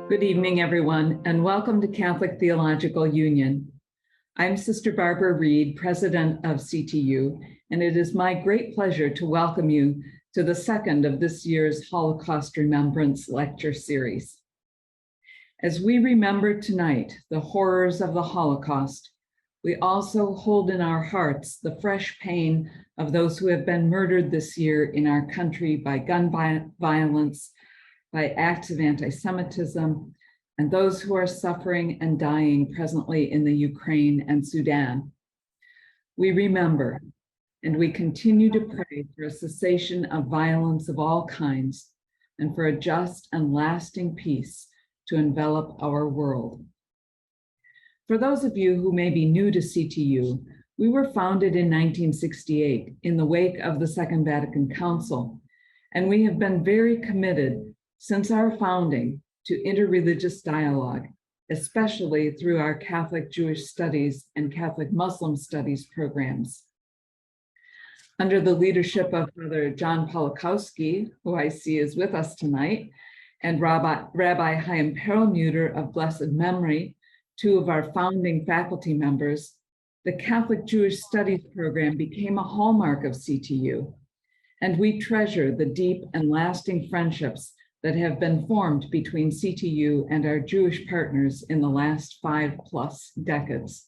Good evening, everyone, and welcome to Catholic Theological Union. I'm Sister Barbara Reed, President of CTU, and it is my great pleasure to welcome you to the second of this year's Holocaust Remembrance Lecture Series. As we remember tonight the horrors of the Holocaust, we also hold in our hearts the fresh pain of those who have been murdered this year in our country by gun violence, by acts of anti-Semitism, and those who are suffering and dying presently in the Ukraine and Sudan. We remember, and we continue to pray for a cessation of violence of all kinds, and for a just and lasting peace to envelop our world. For those of you who may be new to CTU, we were founded in 1968 in the wake of the Second Vatican Council, and we have been very committed since our founding to interreligious dialogue, especially through our Catholic Jewish Studies and Catholic Muslim Studies programs. Under the leadership of Father John Polakowski, who I see is with us tonight, and Rabbi Chaim Perlmutter of blessed memory, two of our founding faculty members, the Catholic Jewish Studies program became a hallmark of CTU, and we treasure the deep and lasting friendships that have been formed between CTU and our Jewish partners in the last 5+ decades.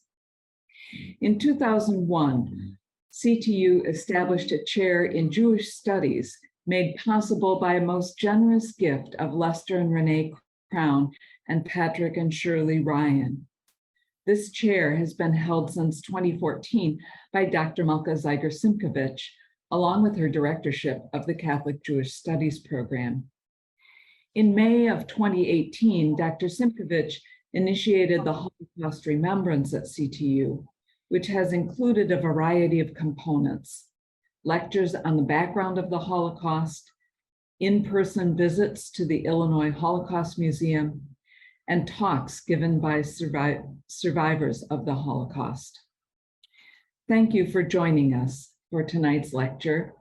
In 2001, CTU established a chair in Jewish Studies made possible by a most generous gift of Lester and Renee Crown and Patrick and Shirley Ryan. This chair has been held since 2014 by Dr. Malka Zeiger-Simkovich, along with her directorship of the Catholic Jewish Studies program. In May of 2018, Dr. Simkovich initiated the Holocaust Remembrance at CTU, which has included a variety of components: lectures on the background of the Holocaust, in-person visits to the Illinois Holocaust Museum, and talks given by survivors of the Holocaust. Thank you for joining us for tonight's lecture.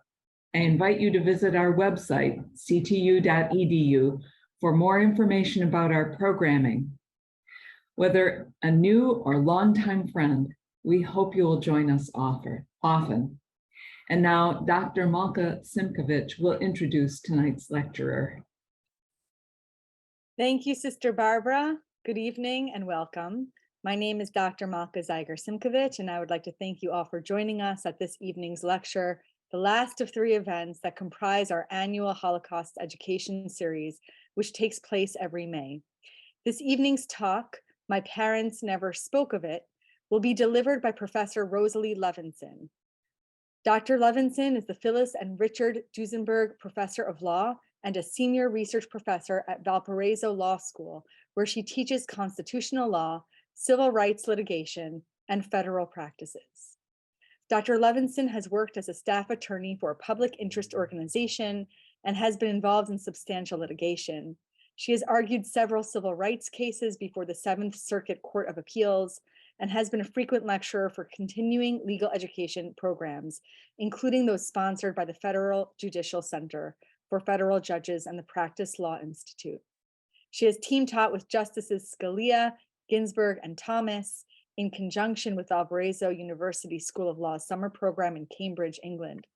I invite you to visit our website, ctu.edu, for more information about our programming. Whether a new or longtime friend, we hope you will join us often. And now Dr. Malka Simkovich will introduce tonight's lecturer. Thank you, Sister Barbara. Good evening and welcome. My name is Dr. Malka Zeiger-Simkovich, and I would like to thank you all for joining us at this evening's lecture, the last of 3 events that comprise our annual Holocaust education series, which takes place every May. This evening's talk, My Parents Never Spoke of It, will be delivered by Professor Rosalie Levinson. Dr. Levinson is the Phyllis and Richard Duesenberg Professor of Law and a senior research professor at Valparaiso Law School, where she teaches constitutional law, civil rights litigation, and federal practices. Dr. Levinson has worked as a staff attorney for a public interest organization and has been involved in substantial litigation. She has argued several civil rights cases before the 7th Circuit Court of Appeals and has been a frequent lecturer for continuing legal education programs, including those sponsored by the Federal Judicial Center for Federal Judges and the Practice Law Institute. She has team taught with Justices Scalia, Ginsburg, and Thomas, in conjunction with Valparaiso University School of Law's summer program in Cambridge, England.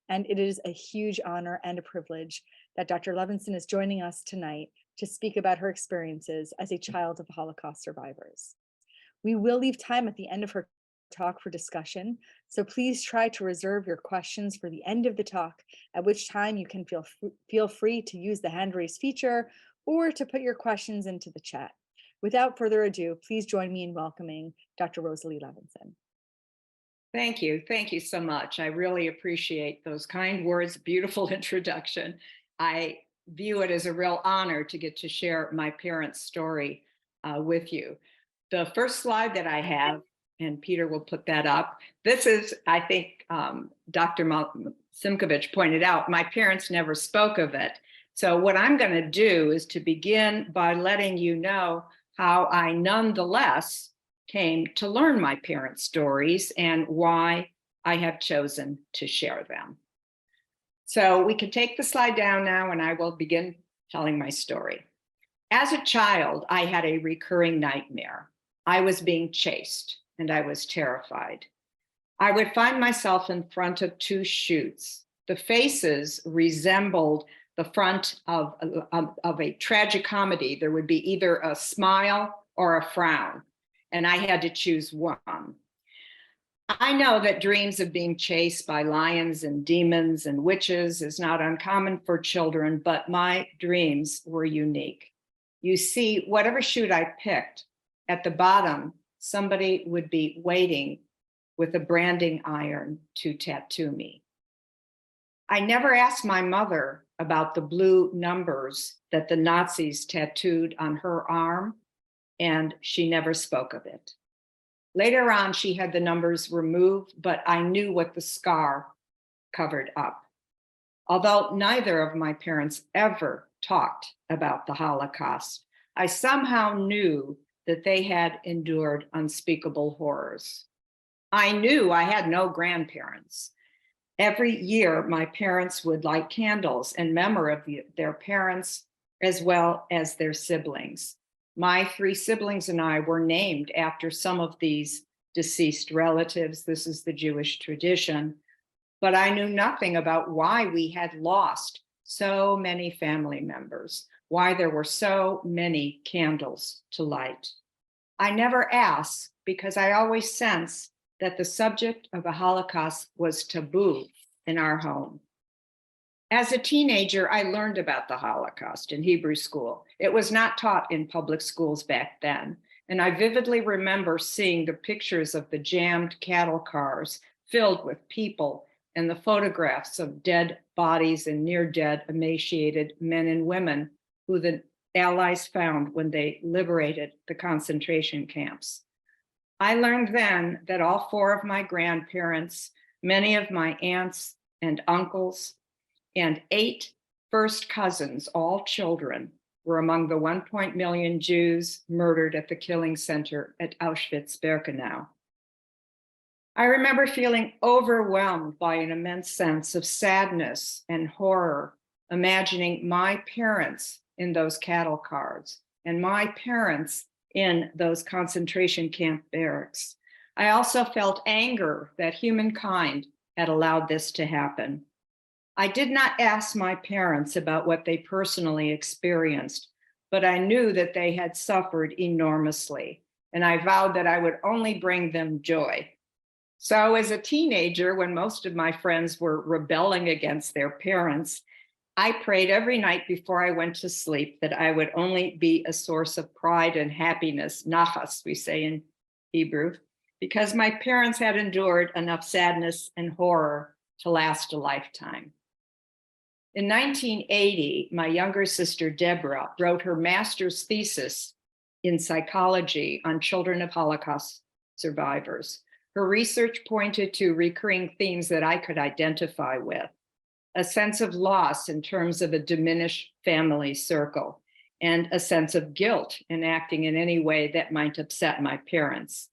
And it is a huge honor and a privilege that Dr. Levinson is joining us tonight to speak about her experiences as a child of Holocaust survivors. We will leave time at the end of her talk for discussion, so please try to reserve your questions for the end of the talk, at which time you can feel free to use the hand raise feature or to put your questions into the chat. Without further ado, please join me in welcoming Dr. Rosalie Levinson. Thank you. Thank you so much. I really appreciate those kind words, beautiful introduction. I view it as a real honor to get to share my parents' story with you. The first slide that I have, and Peter will put that up, this is, I think Dr. Simkovich pointed out, my parents never spoke of it. So what I'm going to do is to begin by letting you know how I nonetheless came to learn my parents' stories and why I have chosen to share them. So we can take the slide down now and I will begin telling my story. As a child, I had a recurring nightmare. I was being chased and I was terrified. I would find myself in front of two chutes. The faces resembled the front of a tragic comedy. There would be either a smile or a frown, and I had to choose one. I know that dreams of being chased by lions and demons and witches is not uncommon for children, but my dreams were unique. You see, whatever chute I picked, at the bottom, somebody would be waiting with a branding iron to tattoo me. I never asked my mother about the blue numbers that the Nazis tattooed on her arm, and she never spoke of it. Later on, she had the numbers removed, but I knew what the scar covered up. Although neither of my parents ever talked about the Holocaust, I somehow knew that they had endured unspeakable horrors. I knew I had no grandparents. Every year, my parents would light candles in memory of their parents as well as their siblings. My three siblings and I were named after some of these deceased relatives. This is the Jewish tradition. But I knew nothing about why we had lost so many family members, why there were so many candles to light. I never asked because I always sensed that the subject of the Holocaust was taboo in our home. As a teenager, I learned about the Holocaust in Hebrew school. It was not taught in public schools back then. And I vividly remember seeing the pictures of the jammed cattle cars filled with people and the photographs of dead bodies and near dead, emaciated men and women who the Allies found when they liberated the concentration camps. I learned then that all four of my grandparents, many of my aunts and uncles, and 8 first cousins, all children, were among the 1 million Jews murdered at the killing center at Auschwitz-Birkenau. I remember feeling overwhelmed by an immense sense of sadness and horror, imagining my parents in those cattle cars and my parents in those concentration camp barracks. I also felt anger that humankind had allowed this to happen. I did not ask my parents about what they personally experienced, but I knew that they had suffered enormously, and I vowed that I would only bring them joy. So as a teenager, when most of my friends were rebelling against their parents, I prayed every night before I went to sleep that I would only be a source of pride and happiness, nachas, we say in Hebrew, because my parents had endured enough sadness and horror to last a lifetime. In 1980, my younger sister, Deborah, wrote her master's thesis in psychology on children of Holocaust survivors. Her research pointed to recurring themes that I could identify with: a sense of loss in terms of a diminished family circle, and a sense of guilt in acting in any way that might upset my parents.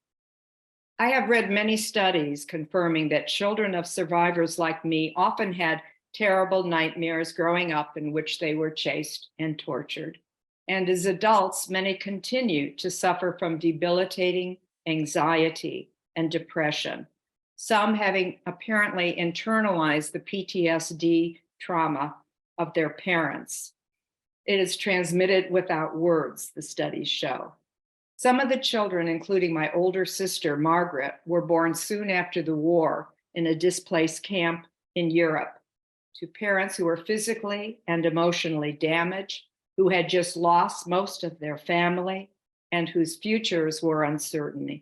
I have read many studies confirming that children of survivors like me often had terrible nightmares growing up in which they were chased and tortured. And as adults, many continue to suffer from debilitating anxiety and depression, some having apparently internalized the PTSD trauma of their parents. It is transmitted without words, the studies show. Some of the children, including my older sister, Margaret, were born soon after the war in a displaced camp in Europe to parents who were physically and emotionally damaged, who had just lost most of their family, and whose futures were uncertain.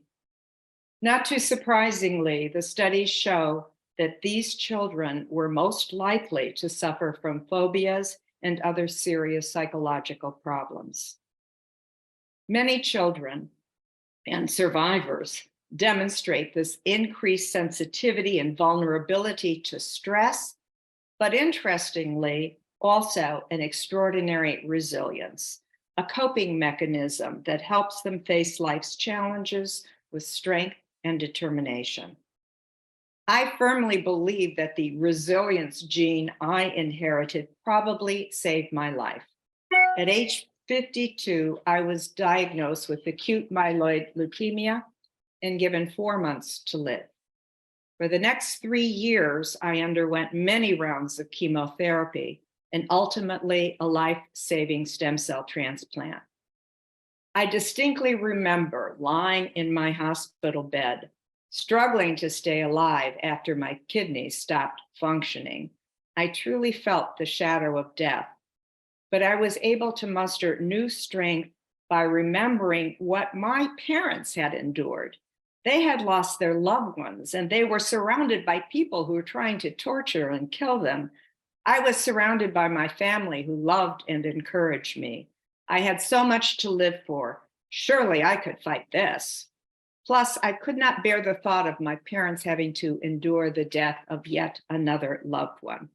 Not too surprisingly, the studies show that these children were most likely to suffer from phobias and other serious psychological problems. Many children and survivors demonstrate this increased sensitivity and vulnerability to stress, but interestingly, also an extraordinary resilience, a coping mechanism that helps them face life's challenges with strength and determination. I firmly believe that the resilience gene I inherited probably saved my life. At age 52, I was diagnosed with acute myeloid leukemia and given 4 months to live. For the next 3 years, I underwent many rounds of chemotherapy and ultimately a life-saving stem cell transplant. I distinctly remember lying in my hospital bed, struggling to stay alive after my kidneys stopped functioning. I truly felt the shadow of death, but I was able to muster new strength by remembering what my parents had endured. They had lost their loved ones and they were surrounded by people who were trying to torture and kill them. I was surrounded by my family who loved and encouraged me. I had so much to live for. Surely I could fight this. Plus, I could not bear the thought of my parents having to endure the death of yet another loved one.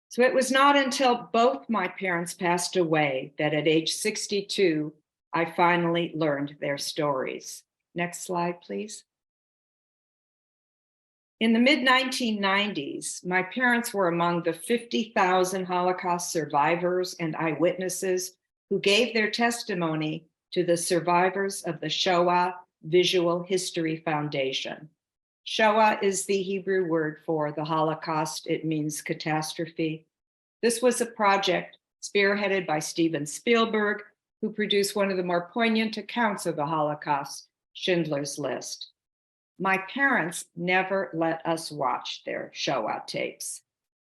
So it was not until both my parents passed away that at age 62, I finally learned their stories. Next slide, please. In the mid-1990s, my parents were among the 50,000 Holocaust survivors and eyewitnesses who gave their testimony to the survivors of the Shoah Visual History Foundation. Shoah is the Hebrew word for the Holocaust. It means catastrophe. This was a project spearheaded by Steven Spielberg, who produced one of the more poignant accounts of the Holocaust, Schindler's List. My parents never let us watch their Shoah tapes.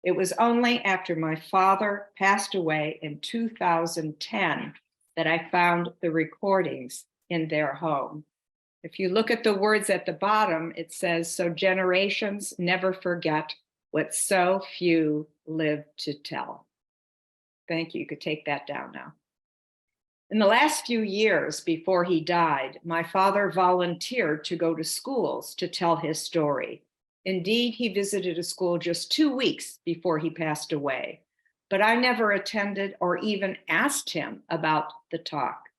It was only after my father passed away in 2010 that I found the recordings in their home. If you look at the words at the bottom, it says, "So generations never forget what so few live to tell." Thank you. You could take that down now. In the last few years before he died, my father volunteered to go to schools to tell his story. Indeed, he visited a school just 2 weeks before he passed away, but I never attended or even asked him about the talk.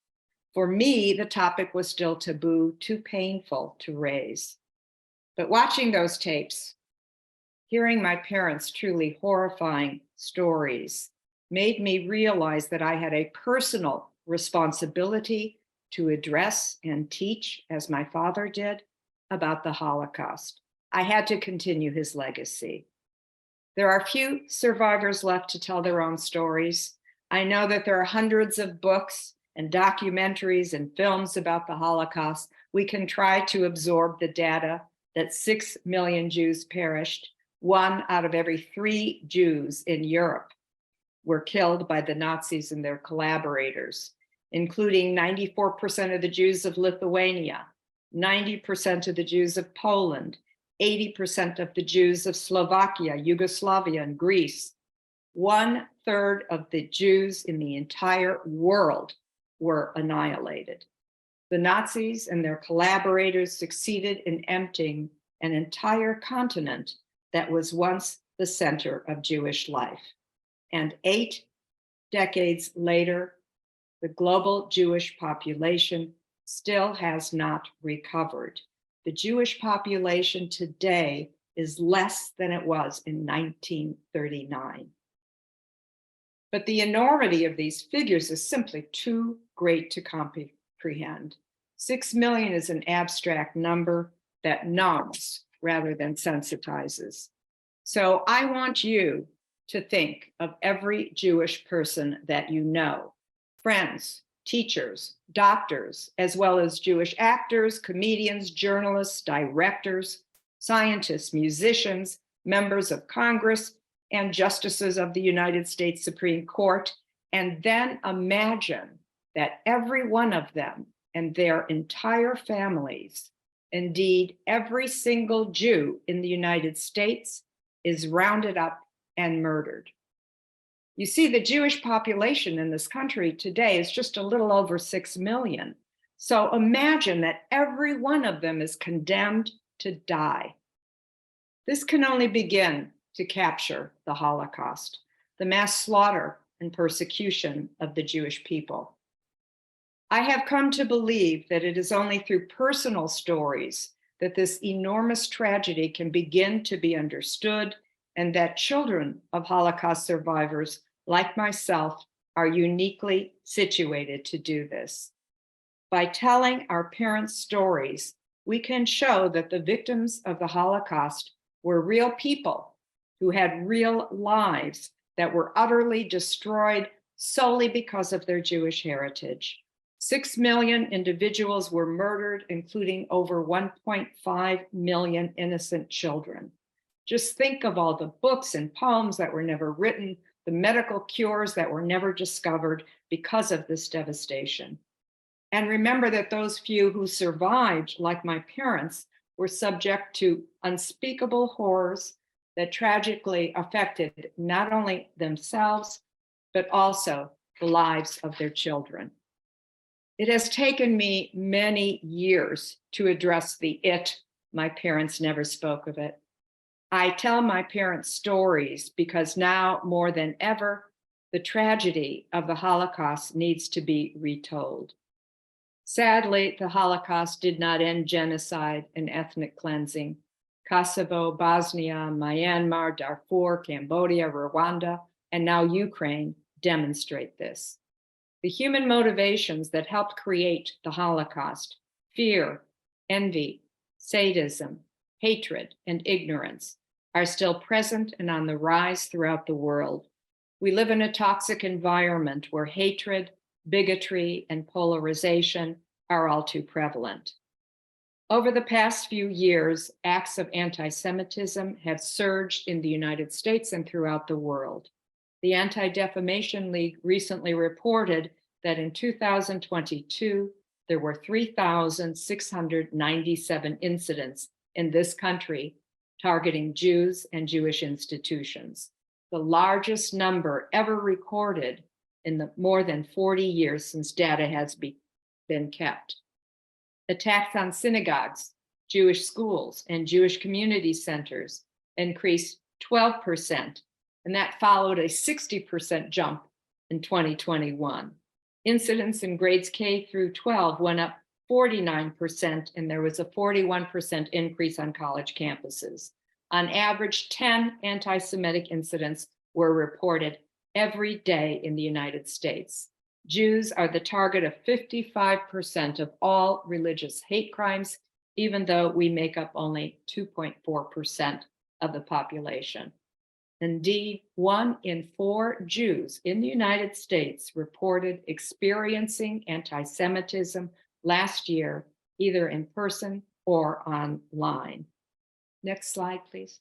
For me, the topic was still taboo, too painful to raise. But watching those tapes, hearing my parents' truly horrifying stories, made me realize that I had a personal responsibility to address and teach, as my father did, about the Holocaust. I had to continue his legacy. There are few survivors left to tell their own stories. I know that there are hundreds of books and documentaries and films about the Holocaust. We can try to absorb the data that 6 million Jews perished. 1 out of every 3 Jews in Europe were killed by the Nazis and their collaborators, including 94% of the Jews of Lithuania, 90% of the Jews of Poland, 80% of the Jews of Slovakia, Yugoslavia, and Greece. 1/3 of the Jews in the entire world were annihilated. The Nazis and their collaborators succeeded in emptying an entire continent that was once the center of Jewish life. And 8 decades later, the global Jewish population still has not recovered. The Jewish population today is less than it was in 1939. But the enormity of these figures is simply too great to comprehend. 6 million is an abstract number that numbs rather than sensitizes. So I want you to think of every Jewish person that you know, friends, teachers, doctors, as well as Jewish actors, comedians, journalists, directors, scientists, musicians, members of Congress, and justices of the United States Supreme Court, and then imagine that every one of them and their entire families, indeed every single Jew in the United States, is rounded up and murdered. You see, the Jewish population in this country today is just a little over 6 million. So imagine that every one of them is condemned to die. This can only begin to capture the Holocaust, the mass slaughter and persecution of the Jewish people. I have come to believe that it is only through personal stories that this enormous tragedy can begin to be understood, and that children of Holocaust survivors like myself are uniquely situated to do this. By telling our parents' stories, we can show that the victims of the Holocaust were real people who had real lives that were utterly destroyed solely because of their Jewish heritage. 6 million individuals were murdered, including over 1.5 million innocent children. Just think of all the books and poems that were never written, the medical cures that were never discovered because of this devastation. And remember that those few who survived, like my parents, were subject to unspeakable horrors that tragically affected not only themselves, but also the lives of their children. It has taken me many years to address the it. My parents never spoke of it. I tell my parents stories because now more than ever, the tragedy of the Holocaust needs to be retold. Sadly, the Holocaust did not end genocide and ethnic cleansing. Kosovo, Bosnia, Myanmar, Darfur, Cambodia, Rwanda, and now Ukraine demonstrate this. The human motivations that helped create the Holocaust, fear, envy, sadism, hatred, and ignorance, are still present and on the rise throughout the world. We live in a toxic environment where hatred, bigotry, and polarization are all too prevalent. Over the past few years, acts of anti-Semitism have surged in the United States and throughout the world. The Anti-Defamation League recently reported that in 2022, there were 3,697 incidents in this country targeting Jews and Jewish institutions, the largest number ever recorded in the more than 40 years since data has been kept. Attacks on synagogues, Jewish schools, and Jewish community centers increased 12%, and that followed a 60% jump in 2021. Incidents in grades K through 12 went up 49%, and there was a 41% increase on college campuses. On average, 10 anti-Semitic incidents were reported every day in the United States. Jews are the target of 55% of all religious hate crimes, even though we make up only 2.4% of the population. Indeed, 1 in 4 Jews in the United States reported experiencing anti-Semitism last year, either in person or online. Next slide, please.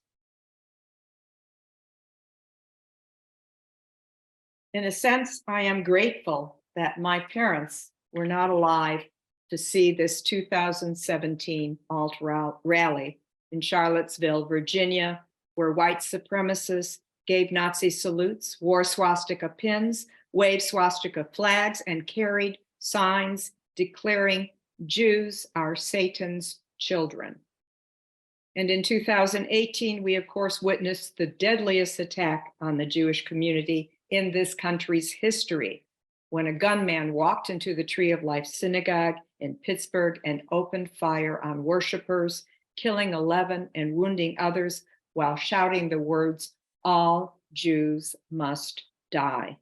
In a sense, I am grateful that my parents were not alive to see this 2017 alt rally in Charlottesville, Virginia, where white supremacists gave Nazi salutes, wore swastika pins, waved swastika flags, and carried signs declaring Jews are Satan's children. And in 2018, we of course witnessed the deadliest attack on the Jewish community in this country's history, when a gunman walked into the Tree of Life synagogue in Pittsburgh and opened fire on worshipers, killing 11 and wounding others while shouting the words, "All Jews must die."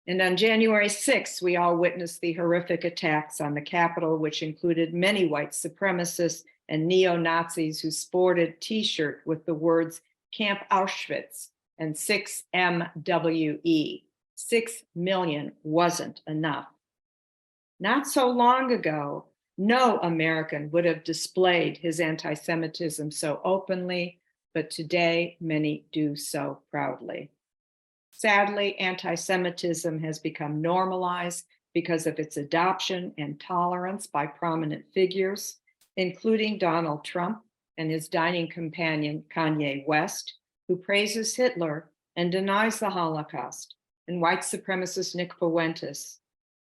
And on January 6th, we all witnessed the horrific attacks on the Capitol, which included many white supremacists and neo-Nazis who sported T-shirt with the words Camp Auschwitz and 6MWE. 6 million wasn't enough. Not so long ago, no American would have displayed his anti-Semitism so openly, but today many do so proudly. Sadly, anti-Semitism has become normalized because of its adoption and tolerance by prominent figures, including Donald Trump and his dining companion, Kanye West, who praises Hitler and denies the Holocaust, and white supremacist Nick Fuentes.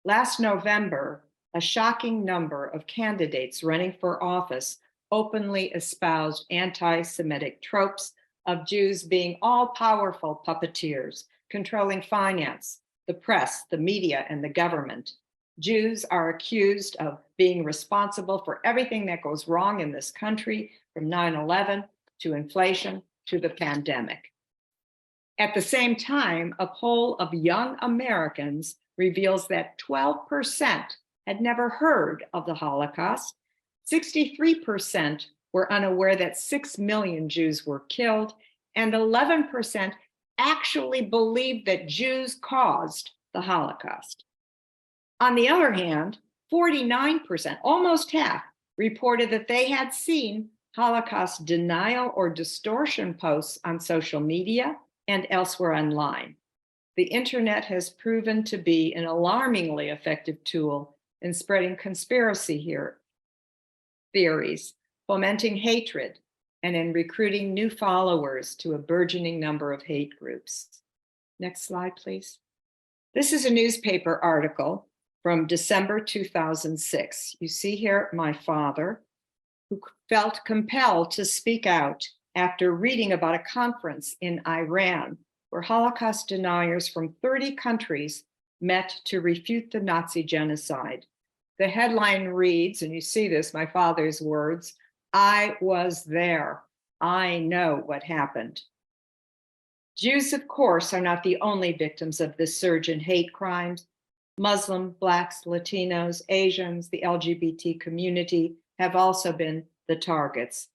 Last November, a shocking number of candidates running for office openly espoused anti-Semitic tropes of Jews being all-powerful puppeteers, controlling finance, the press, the media, and the government. Jews are accused of being responsible for everything that goes wrong in this country, from 9/11 to inflation to the pandemic. At the same time, a poll of young Americans reveals that 12% had never heard of the Holocaust. 63% were unaware that 6 million Jews were killed, and 11% actually believed that Jews caused the Holocaust. On the other hand, 49%, almost half, reported that they had seen Holocaust denial or distortion posts on social media and elsewhere online. The internet has proven to be an alarmingly effective tool in spreading conspiracy theories, fomenting hatred, and in recruiting new followers to a burgeoning number of hate groups. Next slide, please. This is a newspaper article from December 2006. You see here my father, who felt compelled to speak out after reading about a conference in Iran where Holocaust deniers from 30 countries met to refute the Nazi genocide. The headline reads, and you see this, my father's words, "I was there. I know what happened." Jews, of course, are not the only victims of this surge in hate crimes. Muslim, Blacks, Latinos, Asians, the LGBT community have also been the targets.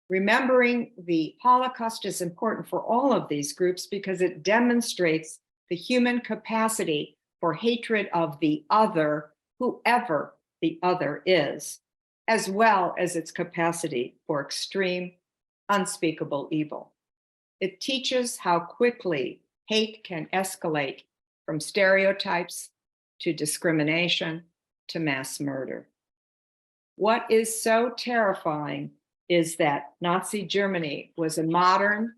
Remembering the Holocaust is important for all of these groups because it demonstrates the human capacity for hatred of the other, whoever the other is, as well as its capacity for extreme, unspeakable evil. It teaches how quickly hate can escalate from stereotypes to discrimination to mass murder. What is so terrifying is that Nazi Germany was a modern,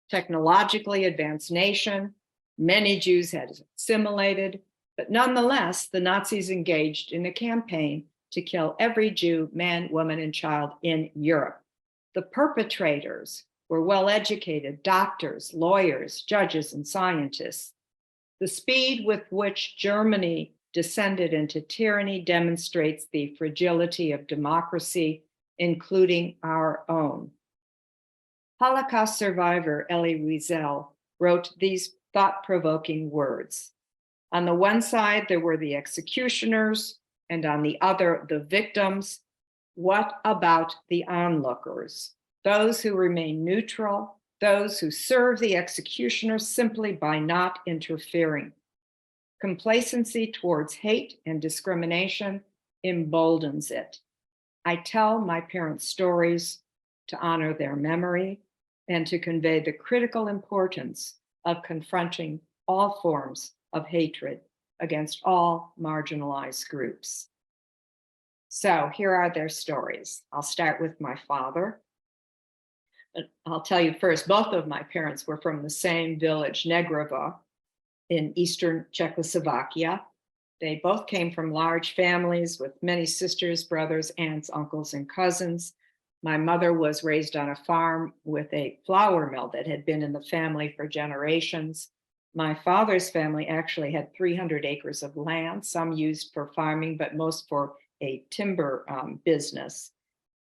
technologically advanced nation. Many Jews had assimilated, but nonetheless, the Nazis engaged in a campaign to kill every Jew, man, woman, and child in Europe. The perpetrators were well-educated doctors, lawyers, judges, and scientists. The speed with which Germany descended into tyranny demonstrates the fragility of democracy, including our own. Holocaust survivor Elie Wiesel wrote these thought-provoking words. On the one side, there were the executioners, and on the other, the victims. What about the onlookers? Those who remain neutral, those who serve the executioners simply by not interfering. Complacency towards hate and discrimination emboldens it. I tell my parents' stories to honor their memory and to convey the critical importance of confronting all forms of hatred against all marginalized groups. So here are their stories. I'll start with my father. I'll tell you first, both of my parents were from the same village, Negrovo, in eastern Czechoslovakia. They both came from large families with many sisters, brothers, aunts, uncles, and cousins. My mother was raised on a farm with a flour mill that had been in the family for generations. My father's family actually had 300 acres of land, some used for farming, but most for a timber business.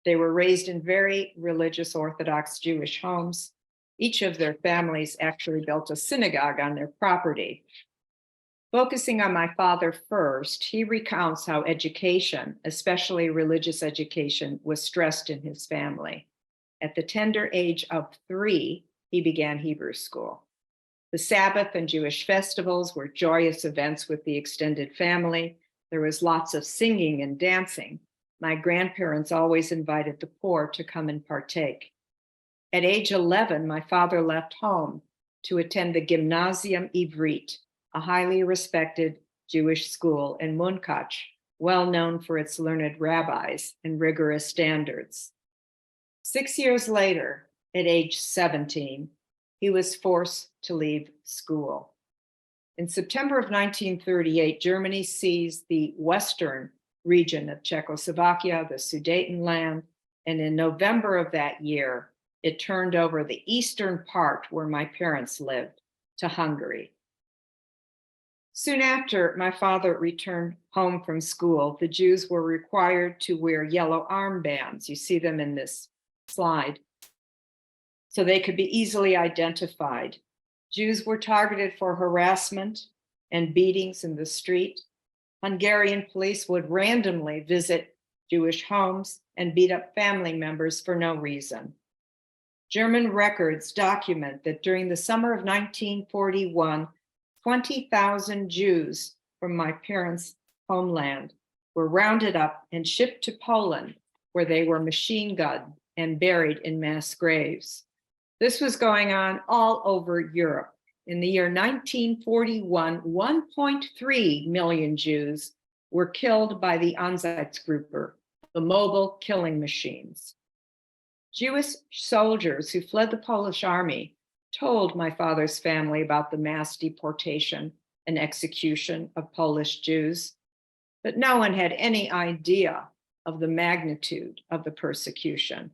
They were raised in very religious Orthodox Jewish homes. Each of their families actually built a synagogue on their property. Focusing on my father first, he recounts how education, especially religious education, was stressed in his family. At the tender age of 3, he began Hebrew school. The Sabbath and Jewish festivals were joyous events with the extended family. There was lots of singing and dancing. My grandparents always invited the poor to come and partake. At age 11, my father left home to attend the Gymnasium Ivrit, a highly respected Jewish school in Munkach, well known for its learned rabbis and rigorous standards. 6 years later, at age 17, he was forced to leave school. In September of 1938, Germany seized the western region of Czechoslovakia, the Sudetenland, and in November of that year, it turned over the eastern part where my parents lived to Hungary. Soon after my father returned home from school, the Jews were required to wear yellow armbands. You see them in this slide, so they could be easily identified. Jews were targeted for harassment and beatings in the street. Hungarian police would randomly visit Jewish homes and beat up family members for no reason. German records document that during the summer of 1941, 20,000 Jews from my parents' homeland were rounded up and shipped to Poland, where they were machine gunned and buried in mass graves. This was going on all over Europe. In the year 1941, 1.3 million Jews were killed by the Einsatzgruppen, the mobile killing machines. Jewish soldiers who fled the Polish army told my father's family about the mass deportation and execution of Polish Jews, but no one had any idea of the magnitude of the persecution.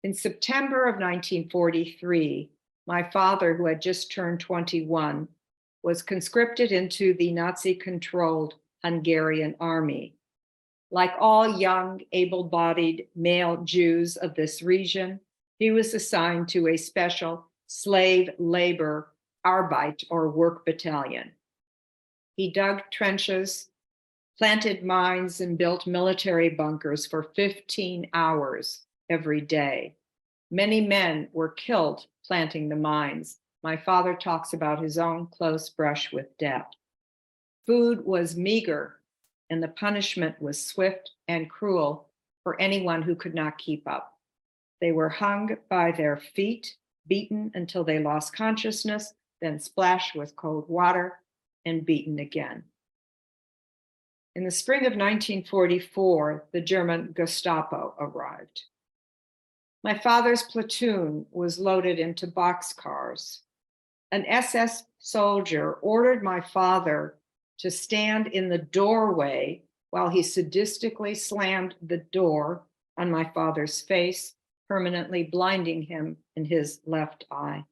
In September of 1943, my father, who had just turned 21, was conscripted into the Nazi-controlled Hungarian army. Like all young, able-bodied male Jews of this region, he was assigned to a special slave labor Arbeit or work battalion. He dug trenches, planted mines, and built military bunkers for 15 hours every day. Many men were killed planting the mines. My father talks about his own close brush with death. Food was meager, and the punishment was swift and cruel for anyone who could not keep up. They were hung by their feet, beaten until they lost consciousness, then splashed with cold water and beaten again. In the spring of 1944, the German Gestapo arrived. My father's platoon was loaded into boxcars. An SS soldier ordered my father to stand in the doorway while he sadistically slammed the door on my father's face, permanently blinding him in his left eye.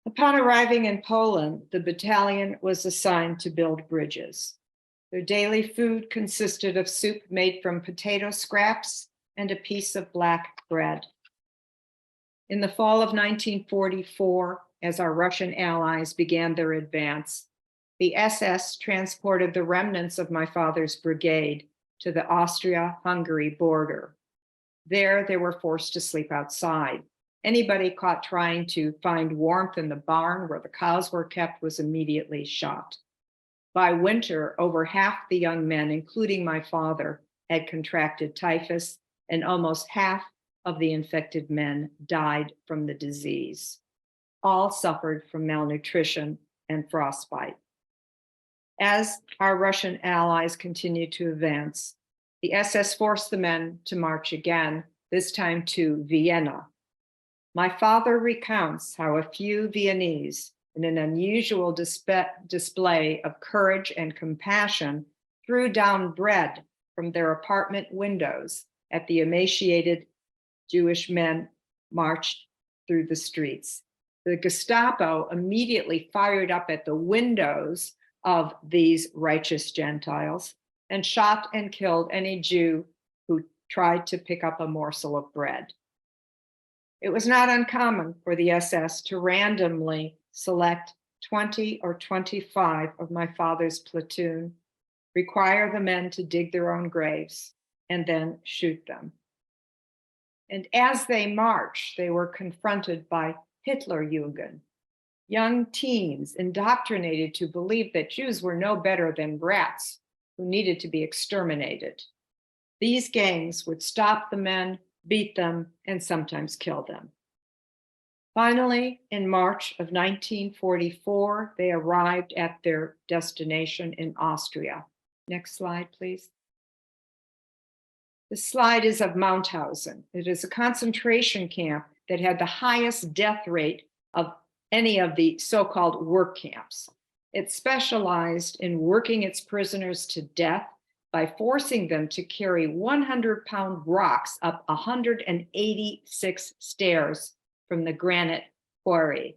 Upon arriving in Poland, the battalion was assigned to build bridges. Their daily food consisted of soup made from potato scraps and a piece of black bread. In the fall of 1944, as our Russian allies began their advance, the SS transported the remnants of my father's brigade to the Austria-Hungary border. There, they were forced to sleep outside. Anybody caught trying to find warmth in the barn where the cows were kept was immediately shot. By winter, over half the young men, including my father, had contracted typhus, and almost half of the infected men died from the disease. All suffered from malnutrition and frostbite. As our Russian allies continued to advance, the SS forced the men to march again, this time to Vienna. My father recounts how a few Viennese, in an unusual display of courage and compassion, threw down bread from their apartment windows at the emaciated Jewish men marched through the streets. The Gestapo immediately fired up at the windows of these righteous Gentiles and shot and killed any Jew who tried to pick up a morsel of bread. It was not uncommon for the SS to randomly select 20 or 25 of my father's platoon, require the men to dig their own graves, and then shoot them. And as they marched, they were confronted by Hitlerjugend, young teens indoctrinated to believe that Jews were no better than rats who needed to be exterminated. These gangs would stop the men, beat them, and sometimes kill them. Finally, in March of 1944, they arrived at their destination in Austria. Next slide, please. This slide is of Mauthausen. It is a concentration camp that had the highest death rate of any of the so-called work camps. It specialized in working its prisoners to death by forcing them to carry 100-pound rocks up 186 stairs from the granite quarry.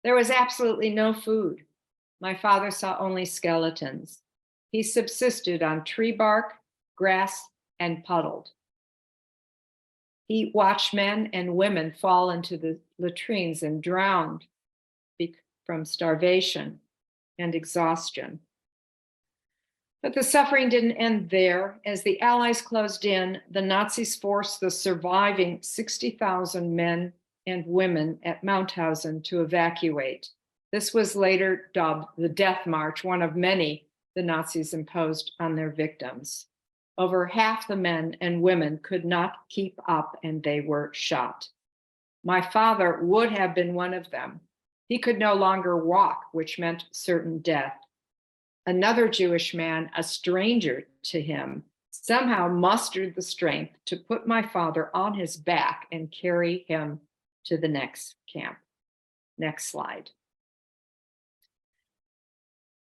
There was absolutely no food. My father saw only skeletons. He subsisted on tree bark, grass, and puddled. He watched men and women fall into the latrines and drowned from starvation and exhaustion. But the suffering didn't end there. As the Allies closed in, the Nazis forced the surviving 60,000 men and women at Mauthausen to evacuate. This was later dubbed the Death March, one of many the Nazis imposed on their victims. Over half the men and women could not keep up and they were shot. My father would have been one of them. He could no longer walk, which meant certain death. Another Jewish man, a stranger to him, somehow mustered the strength to put my father on his back and carry him to the next camp. Next slide.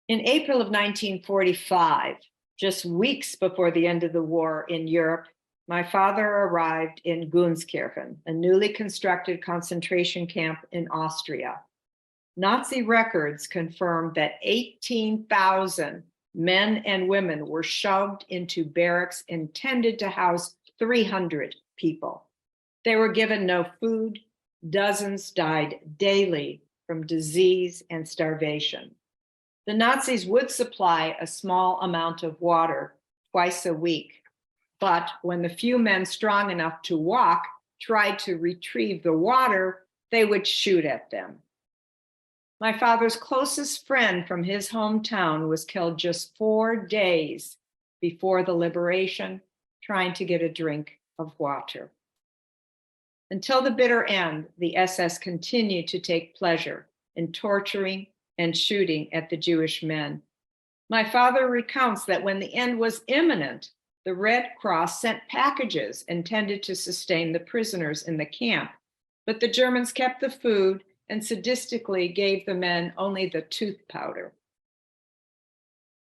In April of 1945, just weeks before the end of the war in Europe, my father arrived in Gunskirchen, a newly constructed concentration camp in Austria. Nazi records confirm that 18,000 men and women were shoved into barracks intended to house 300 people. They were given no food. Dozens died daily from disease and starvation. The Nazis would supply a small amount of water twice a week, but when the few men strong enough to walk tried to retrieve the water, they would shoot at them. My father's closest friend from his hometown was killed just 4 days before the liberation, trying to get a drink of water. Until the bitter end, the SS continued to take pleasure in torturing and shooting at the Jewish men. My father recounts that when the end was imminent, the Red Cross sent packages intended to sustain the prisoners in the camp, but the Germans kept the food and sadistically gave the men only the tooth powder.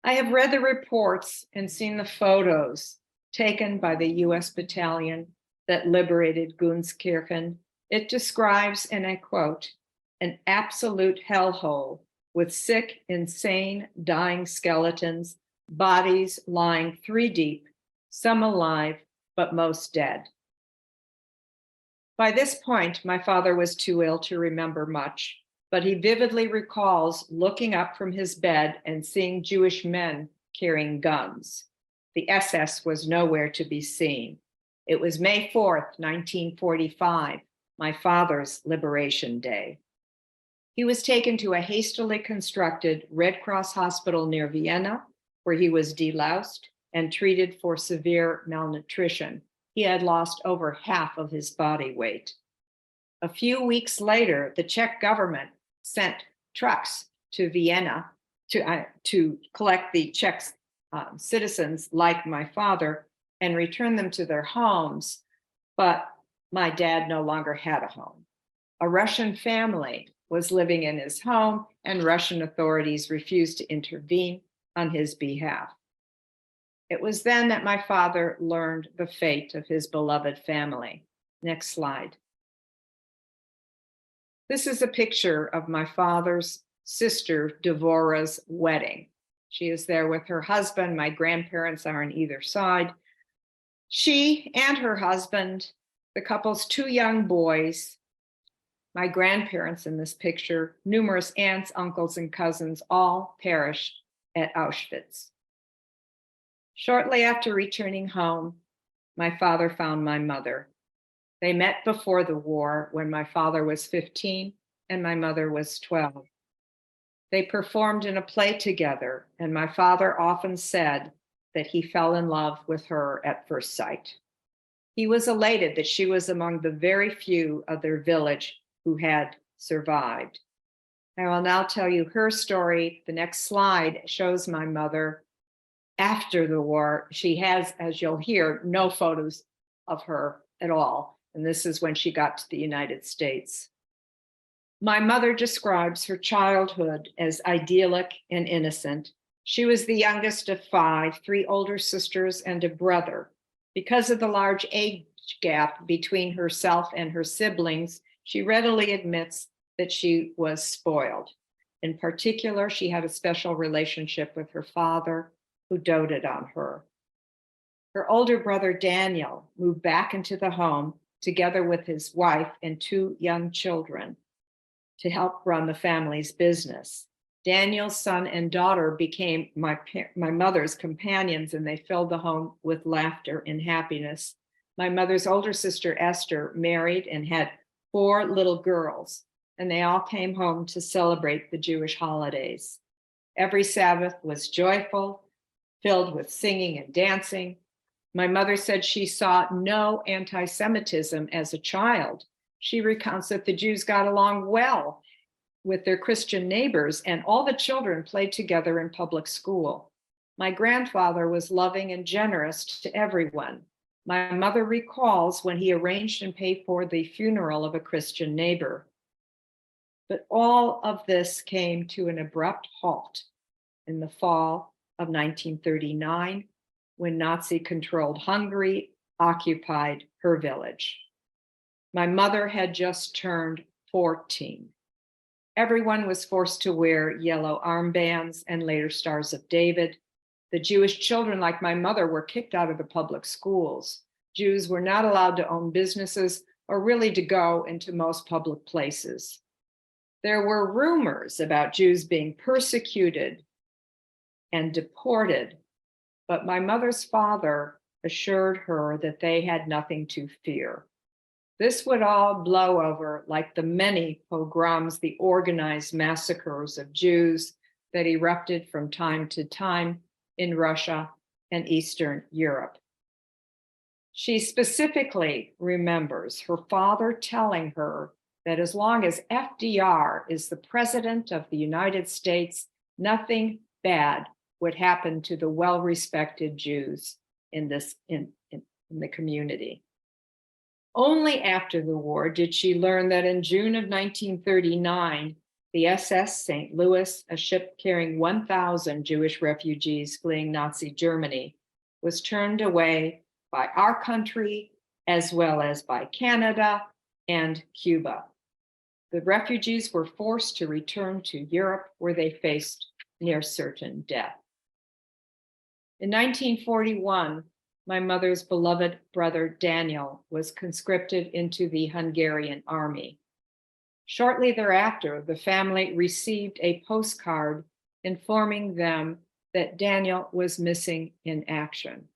I have read the reports and seen the photos taken by the US battalion that liberated Gunskirchen. It describes, and I quote, an absolute hellhole with sick, insane, dying skeletons, bodies lying 3 deep, some alive, but most dead. By this point, my father was too ill to remember much, but he vividly recalls looking up from his bed and seeing Jewish men carrying guns. The SS was nowhere to be seen. It was May 4th, 1945, my father's Liberation Day. He was taken to a hastily constructed Red Cross hospital near Vienna, where he was deloused and treated for severe malnutrition. He had lost over half of his body weight. A few weeks later, the Czech government sent trucks to Vienna to collect the Czech citizens like my father and return them to their homes, but my dad no longer had a home. A Russian family was living in his home, and Russian authorities refused to intervene on his behalf. It was then that my father learned the fate of his beloved family. Next slide. This is a picture of my father's sister, Devorah's wedding. She is there with her husband. My grandparents are on either side. She and her husband, the couple's 2 young boys, my grandparents in this picture, numerous aunts, uncles, and cousins, all perished at Auschwitz. Shortly after returning home, my father found my mother. They met before the war when my father was 15 and my mother was 12. They performed in a play together, and my father often said that he fell in love with her at first sight. He was elated that she was among the very few of their village who had survived. I will now tell you her story. The next slide shows my mother after the war. She has, as you'll hear, no photos of her at all. And this is when she got to the United States. My mother describes her childhood as idyllic and innocent. She was the youngest of 5, 3 older sisters and a brother. Because of the large age gap between herself and her siblings, she readily admits that she was spoiled. In particular, she had a special relationship with her father, who doted on her. Her older brother, Daniel, moved back into the home together with his wife and 2 young children, to help run the family's business. Daniel's son and daughter became my mother's companions, and they filled the home with laughter and happiness. My mother's older sister, Esther, married and had 4 little girls, and they all came home to celebrate the Jewish holidays. Every Sabbath was joyful, filled with singing and dancing. My mother said she saw no anti-Semitism as a child. She recounts that the Jews got along well with their Christian neighbors, and all the children played together in public school. My grandfather was loving and generous to everyone. My mother recalls when he arranged and paid for the funeral of a Christian neighbor. But all of this came to an abrupt halt in the fall of 1939, when Nazi-controlled Hungary occupied her village. My mother had just turned 14. Everyone was forced to wear yellow armbands and later Stars of David. The Jewish children, like my mother, were kicked out of the public schools. Jews were not allowed to own businesses or really to go into most public places. There were rumors about Jews being persecuted and deported, but my mother's father assured her that they had nothing to fear. This would all blow over like the many pogroms, the organized massacres of Jews that erupted from time to time in Russia and Eastern Europe. She specifically remembers her father telling her that as long as FDR is the president of the United States, nothing bad would happen to the well-respected Jews in the community. Only after the war did she learn that in June of 1939, the SS St. Louis, a ship carrying 1,000 Jewish refugees fleeing Nazi Germany, was turned away by our country as well as by Canada and Cuba. The refugees were forced to return to Europe, where they faced near certain death. In 1941, my mother's beloved brother Daniel was conscripted into the Hungarian army. Shortly thereafter, the family received a postcard informing them that Daniel was missing in action.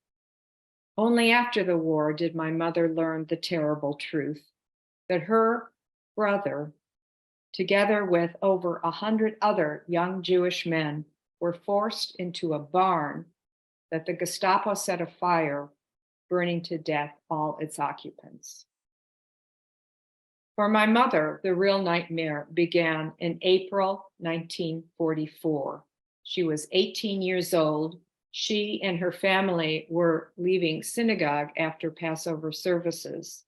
Only after the war did my mother learn the terrible truth that her brother, together with over 100 other young Jewish men, were forced into a barn that the Gestapo set afire, burning to death all its occupants. For my mother, the real nightmare began in April 1944. She was 18 years old. She and her family were leaving synagogue after Passover services.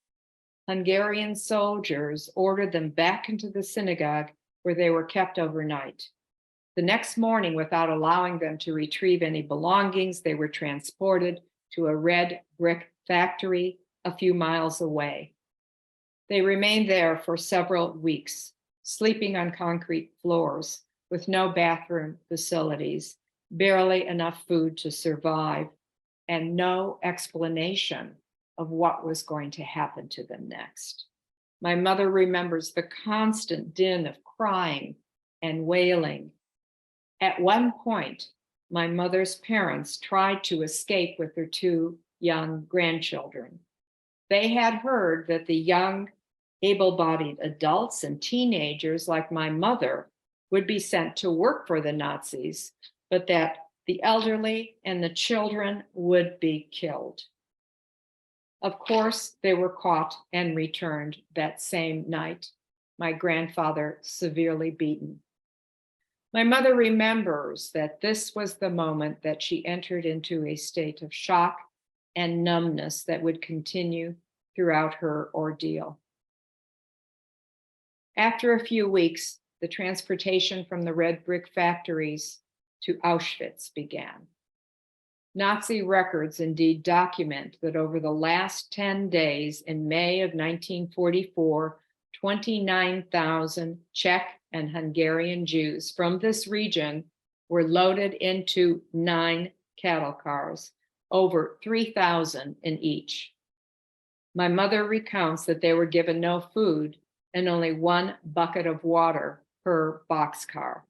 Hungarian soldiers ordered them back into the synagogue, where they were kept overnight. The next morning, without allowing them to retrieve any belongings, they were transported to a red brick factory a few miles away. They remained there for several weeks, sleeping on concrete floors with no bathroom facilities, barely enough food to survive, and no explanation of what was going to happen to them next. My mother remembers the constant din of crying and wailing. At one point, my mother's parents tried to escape with their 2 young grandchildren. They had heard that the young, able-bodied adults and teenagers like my mother would be sent to work for the Nazis, but that the elderly and the children would be killed. Of course, they were caught and returned that same night, my grandfather severely beaten. My mother remembers that this was the moment that she entered into a state of shock and numbness that would continue throughout her ordeal. After a few weeks, the transportation from the red brick factories to Auschwitz began. Nazi records indeed document that over the last 10 days in May of 1944, 29,000 Czech and Hungarian Jews from this region were loaded into 9 cattle cars, over 3,000 in each. My mother recounts that they were given no food and only one bucket of water per boxcar.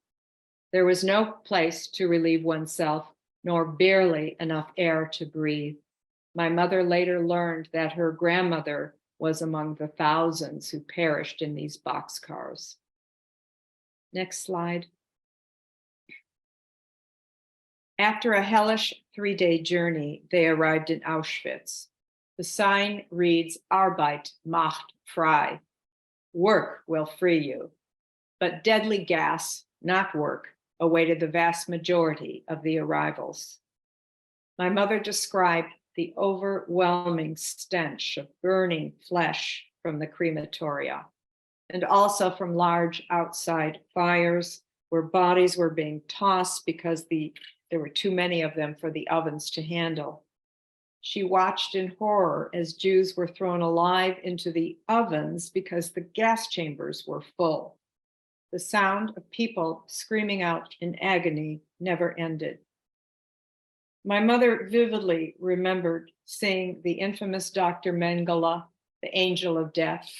There was no place to relieve oneself, nor barely enough air to breathe. My mother later learned that her grandmother was among the thousands who perished in these boxcars. Next slide. After a hellish 3-day journey, they arrived in Auschwitz. The sign reads, Arbeit macht frei. Work will free you. But deadly gas, not work, awaited the vast majority of the arrivals. My mother described the overwhelming stench of burning flesh from the crematoria, and also from large outside fires where bodies were being tossed because there were too many of them for the ovens to handle. She watched in horror as Jews were thrown alive into the ovens because the gas chambers were full. The sound of people screaming out in agony never ended. My mother vividly remembered seeing the infamous Dr. Mengele, the angel of death,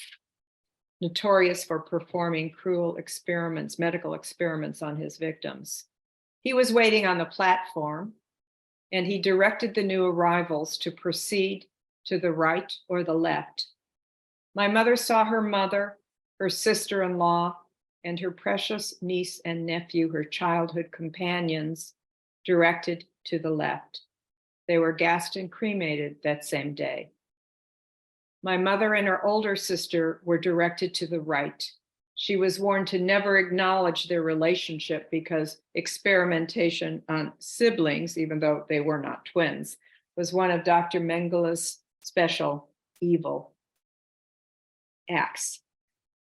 notorious for performing cruel experiments, medical experiments on his victims. He was waiting on the platform, and he directed the new arrivals to proceed to the right or the left. My mother saw her mother, her sister-in-law, and her precious niece and nephew, her childhood companions, directed to the left. They were gassed and cremated that same day. My mother and her older sister were directed to the right. She was warned to never acknowledge their relationship because experimentation on siblings, even though they were not twins, was one of Dr. Mengele's special evil acts.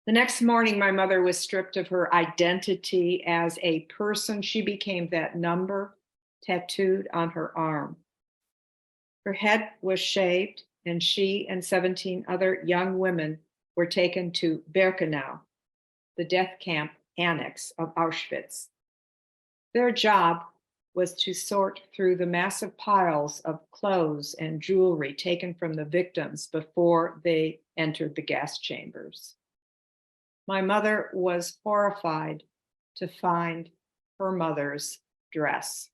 The next morning, my mother was stripped of her identity as a person. She became that number tattooed on her arm. Her head was shaved, and she and 17 other young women were taken to Birkenau, the death camp annex of Auschwitz. Their job was to sort through the massive piles of clothes and jewelry taken from the victims before they entered the gas chambers. My mother was horrified to find her mother's dress,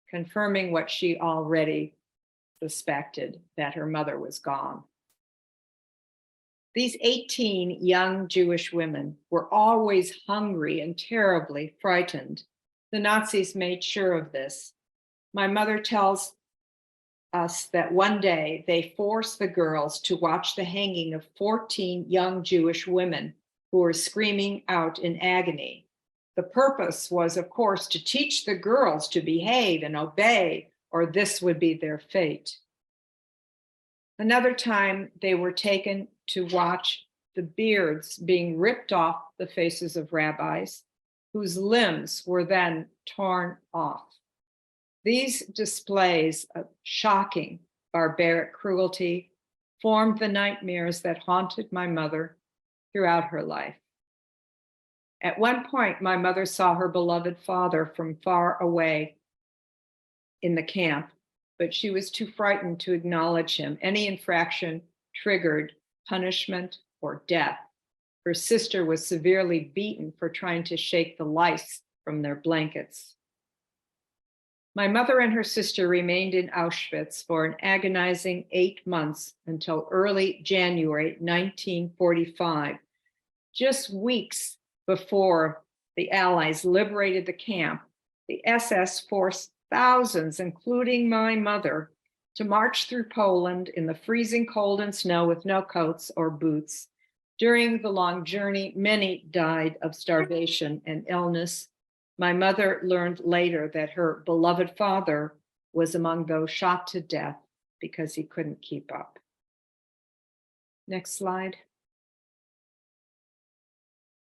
confirming what she already suspected, that her mother was gone. These 18 young Jewish women were always hungry and terribly frightened. The Nazis made sure of this. My mother tells us that one day they forced the girls to watch the hanging of 14 young Jewish women who were screaming out in agony. The purpose was, of course, to teach the girls to behave and obey, or this would be their fate. Another time, they were taken to watch the beards being ripped off the faces of rabbis, whose limbs were then torn off. These displays of shocking, barbaric cruelty formed the nightmares that haunted my mother throughout her life. At one point, my mother saw her beloved father from far away in the camp, but she was too frightened to acknowledge him. Any infraction triggered punishment or death. Her sister was severely beaten for trying to shake the lice from their blankets. My mother and her sister remained in Auschwitz for an agonizing 8 months until early January 1945, just weeks before the Allies liberated the camp. The SS forced thousands, including my mother, to march through Poland in the freezing cold and snow with no coats or boots. During the long journey, many died of starvation and illness. My mother learned later that her beloved father was among those shot to death because he couldn't keep up. Next slide.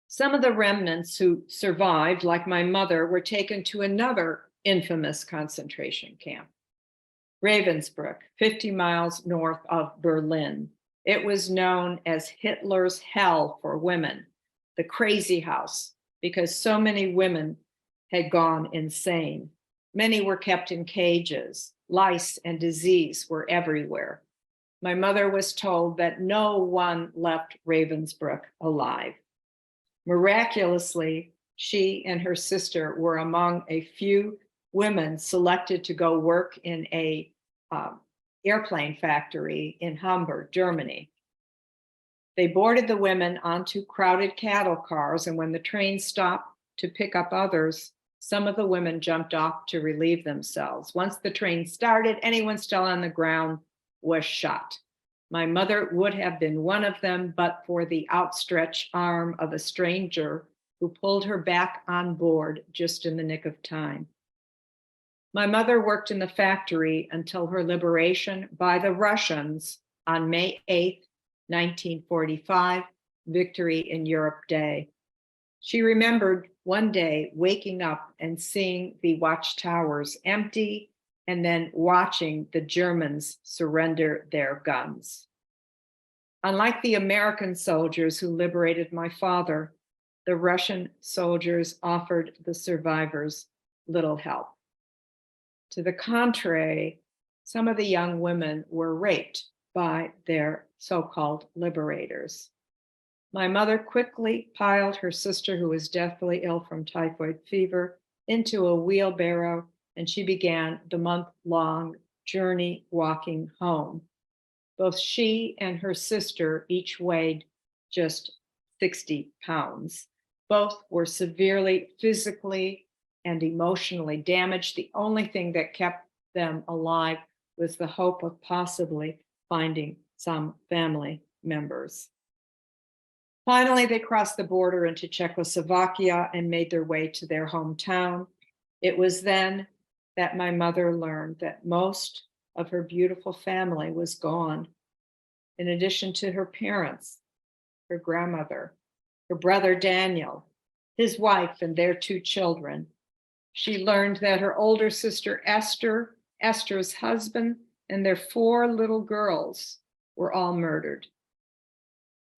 Some of the remnants who survived, like my mother, were taken to another infamous concentration camp, Ravensbrück, 50 miles north of Berlin. It was known as Hitler's hell for women, the crazy house, because so many women had gone insane. Many were kept in cages. Lice and disease were everywhere. My mother was told that no one left Ravensbrück alive. Miraculously, she and her sister were among a few women selected to go work in a airplane factory in Hamburg, Germany. They boarded the women onto crowded cattle cars, and when the train stopped to pick up others, some of the women jumped off to relieve themselves. Once the train started, anyone still on the ground was shot. My mother would have been one of them, but for the outstretched arm of a stranger who pulled her back on board just in the nick of time. My mother worked in the factory until her liberation by the Russians on May 8th, 1945, Victory in Europe Day. She remembered one day waking up and seeing the watchtowers empty and then watching the Germans surrender their guns. Unlike the American soldiers who liberated my father, the Russian soldiers offered the survivors little help. To the contrary, some of the young women were raped by their so-called liberators. My mother quickly piled her sister, who was deathly ill from typhoid fever, into a wheelbarrow, and she began the month-long journey walking home. Both she and her sister each weighed just 60 pounds. Both were severely physically and emotionally damaged. The only thing that kept them alive was the hope of possibly finding some family members. Finally, they crossed the border into Czechoslovakia and made their way to their hometown. It was then that my mother learned that most of her beautiful family was gone. In addition to her parents, her grandmother, her brother Daniel, his wife, and their 2 children. She learned that her older sister Esther, Esther's husband, and their 4 little girls were all murdered.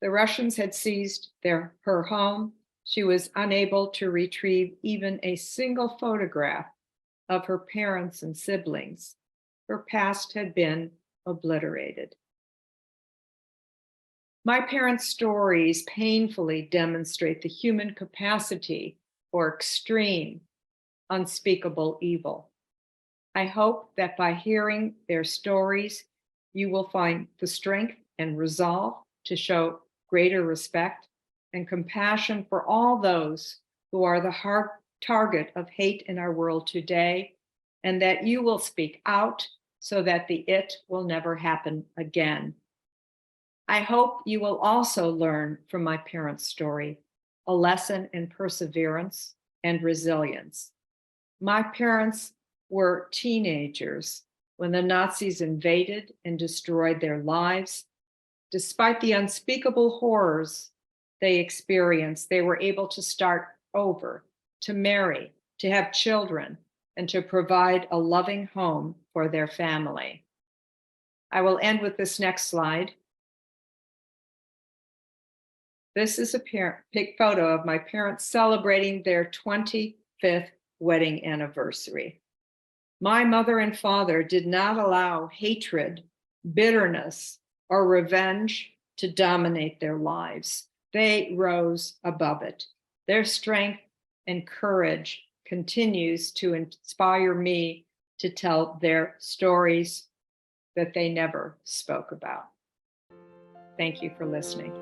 The Russians had seized her home. She was unable to retrieve even a single photograph of her parents and siblings. Her past had been obliterated. My parents' stories painfully demonstrate the human capacity for extreme, unspeakable evil. I hope that by hearing their stories, you will find the strength and resolve to show greater respect and compassion for all those who are the hard target of hate in our world today, and that you will speak out so that the it will never happen again. I hope you will also learn from my parents' story, a lesson in perseverance and resilience. My parents were teenagers when the Nazis invaded and destroyed their lives. Despite the unspeakable horrors they experienced, they were able to start over, to marry, to have children, and to provide a loving home for their family. I will end with this next slide. This is a photo of my parents celebrating their 25th wedding anniversary. My mother and father did not allow hatred, bitterness, or revenge to dominate their lives. They rose above it. Their strength and courage continues to inspire me to tell their stories that they never spoke about. Thank you for listening.